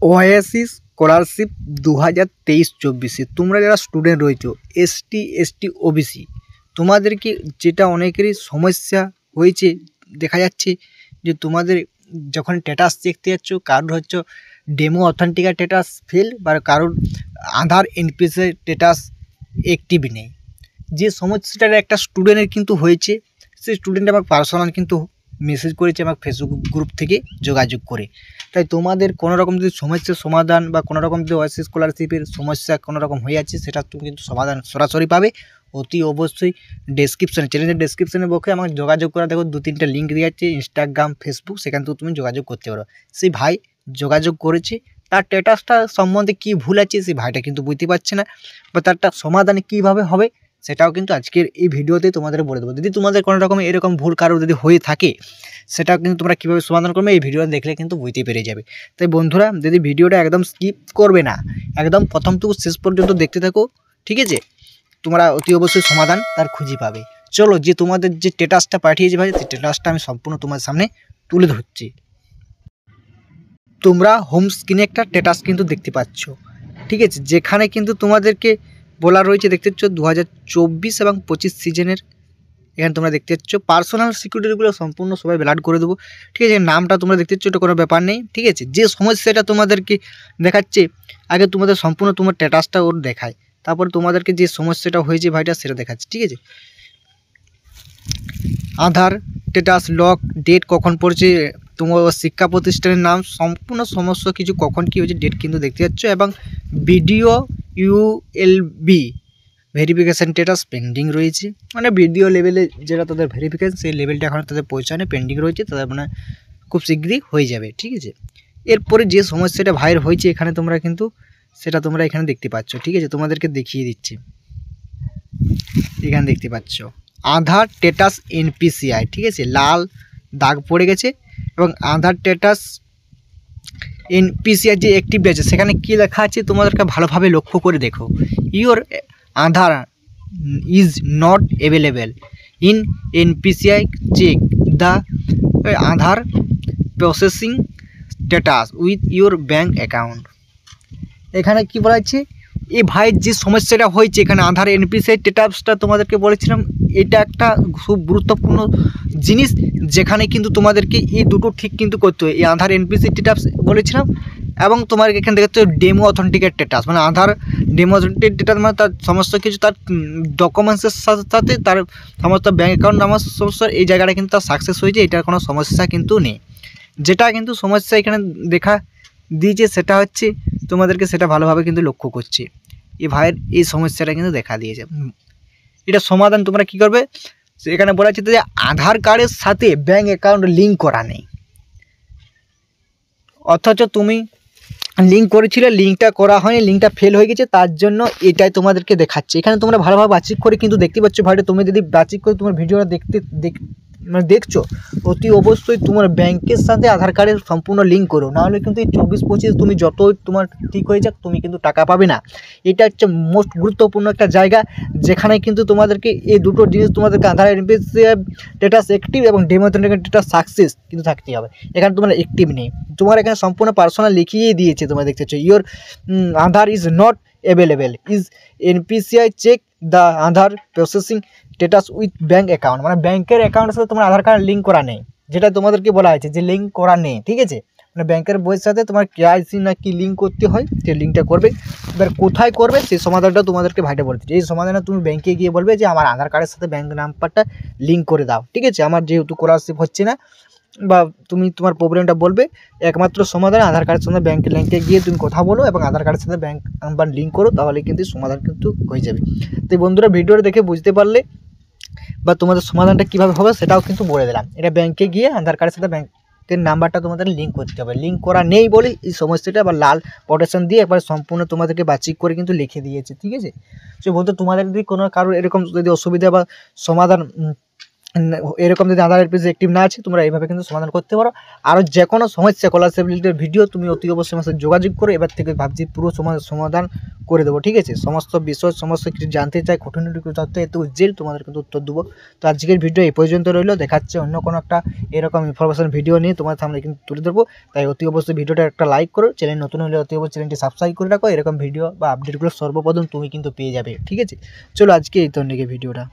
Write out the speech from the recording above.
YSC scholarship 2023-24 তোমরা যারা student রয়েছো এসটি ওবিসি তোমাদেরকে যেটা অনেকেরই সমস্যা হয়েছে দেখা যাচ্ছে যে তোমাদের যখন স্ট্যাটাস দেখতে যাচ্ছ কারোর হচ্ছে ডেমো অথেন্টিকেট স্ট্যাটাস ফেল বা কারোর আধার এনপিসি স্ট্যাটাস অ্যাক্টিভ নেই। যে সমস্যাটা একটা স্টুডেন্টের কিন্তু হয়েছে, সেই স্টুডেন্ট আমার পার্সোনাল কিন্তু মেসেজ করেছে আমার ফেসবুক গ্রুপ থেকে যোগাযোগ করে। তাই তোমাদের কোনো রকম যদি সমস্যার সমাধান বা কোনো রকম যদি ওয়াইএসসি স্কলারশিপের সমস্যা কোনো রকম হয়ে যাচ্ছে সেটা তুমি কিন্তু সমাধান সরাসরি পাবে অতি অবশ্যই ডেসক্রিপশানে, চ্যানেলের ডেসক্রিপশানে বসে আমাকে যোগাযোগ করা, দেখো 2-3টা লিঙ্ক দেওয়া আছে ইনস্টাগ্রাম, ফেসবুক, সেখান থেকে তুমি যোগাযোগ করতে পারো। সেই ভাই যোগাযোগ করেছে, তার স্ট্যাটাসটা সম্বন্ধে কী ভুল আছে সেই ভাইটা কিন্তু বুঝতে পারছে না, বা তারটা সমাধান কীভাবে হবে সেটাও কিন্তু আজকের এই ভিডিওতে তোমাদের বলে দেবো। যদি তোমাদের কোনো রকম এরকম ভুল কারো যদি হয়ে থাকে সেটাও কিন্তু তোমরা কীভাবে সমাধান করবে এই ভিডিওটা দেখলে কিন্তু বুঝতে পেরে যাবে। তাই বন্ধুরা যদি ভিডিওটা একদম স্কিপ করবে না, একদম প্রথম থেকে শেষ পর্যন্ত দেখতে থাকো, ঠিক আছে? তোমরা অতি অবশ্যই সমাধান তার খুঁজে পাবে। চলো, যে তোমাদের যে স্ট্যাটাসটা পাঠিয়েছে ভাই সেই স্ট্যাটাসটা আমি সম্পূর্ণ তোমার সামনে তুলে ধরছি। তোমরা হোম স্ক্রিনে একটা স্ট্যাটাস কিন্তু দেখতে পাচ্ছ, ঠিক আছে? যেখানে কিন্তু তোমাদেরকে বলা রয়েছে, দেখতে পাচ্ছ 2024 এবং 25 সিজনের। এখানে তোমরা দেখতে পাচ্ছ পার্সোনাল সিকিউরিটিগুলো সম্পূর্ণ সবাই ব্লাড করে দেবো, ঠিক আছে? নামটা তোমরা দেখতে পাচ্ছ, এটা কোনো ব্যাপার নেই, ঠিক আছে? যে সমস্যাটা তোমাদেরকে দেখাচ্ছে আগে তোমাদের সম্পূর্ণ তোমার স্ট্যাটাসটা ওর দেখায়, তারপর তোমাদেরকে যে সমস্যাটা হয়েছে ভাইটা সেটা দেখাচ্ছে, ঠিক আছে? আধার স্ট্যাটাস, লক, ডেট কখন পড়ছে, তোমার শিক্ষা প্রতিষ্ঠানের নাম, সম্পূর্ণ সমস্ত কিছু কখন কী হয়েছে ডেট কিন্তু দেখতে পাচ্ছ, এবং video ULB verification status pending রয়েছে, মানে ভিডিও লেভেলে যেটা তাদের ভেরিফিকেশান সেই লেভেলটা এখন তাদের পৌঁছানো পেন্ডিং রয়েছে, তাদের মানে খুব শীঘ্রই হয়ে যাবে, ঠিক আছে? এরপরে যে সমস্যাটা ভাইয়ের হয়েছে এখানে তোমরা কিন্তু সেটা তোমরা এখানে দেখতে পাচ্ছ, ঠিক আছে? তোমাদেরকে দেখিয়ে দিচ্ছি, এখানে দেখতে পাচ্ছ আধার স্ট্যাটাস এনপিসিআই, ঠিক আছে? লাল দাগ পড়ে গেছে, এবং আধার স্ট্যাটাস এনপিসিআই যে অ্যাক্টিভ আছে সেখানে কী লেখা আছে তোমাদেরকে ভালোভাবে লক্ষ্য করে দেখো। Your Aadhaar is not available in NPCI, check the Aadhaar processing status with your bank account. এখানে কি বলা হচ্ছে, এই ভাইয়ের যে সমস্যাটা হয়েছে এখানে আধার এনপিসিআই স্ট্যাটাসটা তোমাদেরকে বলেছিলাম, এটা একটা খুব গুরুত্বপূর্ণ জিনিস যেখানে কিন্তু তোমাদেরকে এই দুটো ঠিক কিন্তু করতে হয়। এই আধার এনপিসি স্ট্যাটাস বলেছিলাম, এবং তোমার এখানে দেখতে ডেমো অথেন্টিকেট স্ট্যাটাস, মানে আধার ডেমো অথেন্টিকেট স্ট্যাটাস মানে তার সমস্ত কিছু তার ডকুমেন্টসের সাথে সাথে তার সমস্ত ব্যাঙ্ক অ্যাকাউন্ট নাম্বার সমস্যা এই জায়গাটা কিন্তু তার সাকসেস হয়েছে, এটার কোনো সমস্যা কিন্তু নেই। যেটা কিন্তু সমস্যা এখানে দেখা দিয়েছে সেটা হচ্ছে তোমাদেরকে সেটা ভালোভাবে কিন্তু লক্ষ্য করছে, এই ভাইয়ের এই সমস্যাটা কিন্তু দেখা দিয়েছে। এটা সমাধান তোমরা কি করবে, এখানে বলা হচ্ছে যে আধার কার্ডের সাথে ব্যাঙ্ক অ্যাকাউন্ট লিঙ্ক করা নেই, অথচ তুমি লিঙ্ক করেছিলে, লিঙ্কটা করা হয়নি, লিঙ্কটা ফেল হয়ে গেছে, তার জন্য এটাই তোমাদেরকে দেখাচ্ছে। এখানে তোমরা ভালোভাবে বাচিক করে কিন্তু দেখতে পাচ্ছ ভাইটা, তুমি যদি বাচিক করে তোমার ভিডিওটা মানে দেখছো অতি অবশ্যই তোমার ব্যাংকের সাথে আধার কার্ডের সম্পূর্ণ লিঙ্ক করো, নাহলে কিন্তু এই 24-25 তুমি যতই তোমার ঠিক হয়ে যাক তুমি কিন্তু টাকা পাবে না। এটা হচ্ছে মোস্ট গুরুত্বপূর্ণ একটা জায়গা যেখানে কিন্তু তোমাদেরকে এই দুটো জিনিস তোমাদেরকে আধার এনপিসিআই স্ট্যাটাস অ্যাক্টিভ এবং ডেমো অথেন্টিকেট স্ট্যাটাস সাকসেস কিন্তু থাকতে হবে। এখানে তোমার অ্যাক্টিভ নেই, তোমার এখানে সম্পূর্ণ পার্সোনাল লিখিয়েই দিয়েছে, তোমরা দেখতে পাচ্ছ your Aadhaar is not available is NPCI, check the Aadhaar processing status with bank account, মানে ব্যাংকের অ্যাকাউন্টের সাথে তোমার আধার কার্ড লিঙ্ক করা নেই, যেটা তোমাদেরকে বলা হয়েছে যে লিঙ্ক করা নেই, ঠিক আছে? মানে ব্যাংকের বইয়ের সাথে তোমার কেআইসি না কি লিঙ্ক করতে হয়, সেই লিঙ্কটা করবে। এবার কোথায় করবে সেই সমাধানটা তোমাদেরকে ভাইটা বলতে, এই সমাধানে তুমি ব্যাংকে গিয়ে বলবে যে আমার আধার কার্ডের সাথে ব্যাঙ্ক নাম্বারটা লিঙ্ক করে দাও, ঠিক আছে? আমার যেহেতু স্কলারশিপ হচ্ছে না, বা তুমি তোমার প্রবলেমটা বলবে, একমাত্র সমাধান আধার কার্ডের সঙ্গে ব্যাংকে গিয়ে তুমি কথা বলো এবং আধার কার্ডের সাথে ব্যাঙ্ক নাম্বার লিঙ্ক করো, তাহলে কিন্তু সমাধান কিন্তু হয়ে যাবে। তো বন্ধুরা ভিডিওটা দেখে বুঝতে পারলে বা তোমাদের সমাধানটা কীভাবে হবে সেটাও কিন্তু বলে দিলাম। এটা ব্যাংকে গিয়ে আধার কার্ডের সাথে ব্যাংকের নাম্বারটা তোমাদের লিঙ্ক করতে হবে, লিঙ্ক করা নেই বলে এই সমস্যাটা আবার লাল পটেশন দিয়ে একবার সম্পূর্ণ তোমাদেরকে বাচিক করে কিন্তু লিখে দিয়েছে, ঠিক আছে? সে বলতে তোমাদের যদি কোনো কারোর এরকম যদি অসুবিধা বা সমাধান এরকম যদি আধার পেজ অ্যাক্টিভ না আছে তোমরা এইভাবে কিন্তু সমাধান করতে পারো। আরও যে কোনো সমস্যা স্কলারশিপ রিলেটেড ভিডিও তুমি অতি অবশ্যই আমার সাথে যোগাযোগ করো। এবার থেকে ভাবছি পুরো সমাধান করে দেবো, ঠিক আছে। সমস্ত বিষয় সমস্ত কিছু জানতে চাই, খুঁটিনাটি তথ্য এত উজ্জ্বল তোমাদের কিন্তু উত্তর দেবো। তো আজকের ভিডিও এই পর্যন্ত রইলো, দেখাচ্ছে অন্য কোনো একটা এরকম ইনফরমেশন ভিডিও নিয়ে তোমার সামনে কিন্তু তুলে ধরবো। তাই অতি অবশ্যই ভিডিওটা একটা লাইক করো, চ্যানেল নতুন হলে অতি অবশ্যই চ্যানেলটি সাবস্ক্রাইব করে রাখো। এরকম ভিডিও বা আপডেটগুলো সর্বপ্রথম তুমি কিন্তু পেয়ে যাবে, ঠিক আছে। চলো আজকে এই ধরনের ভিডিওটা।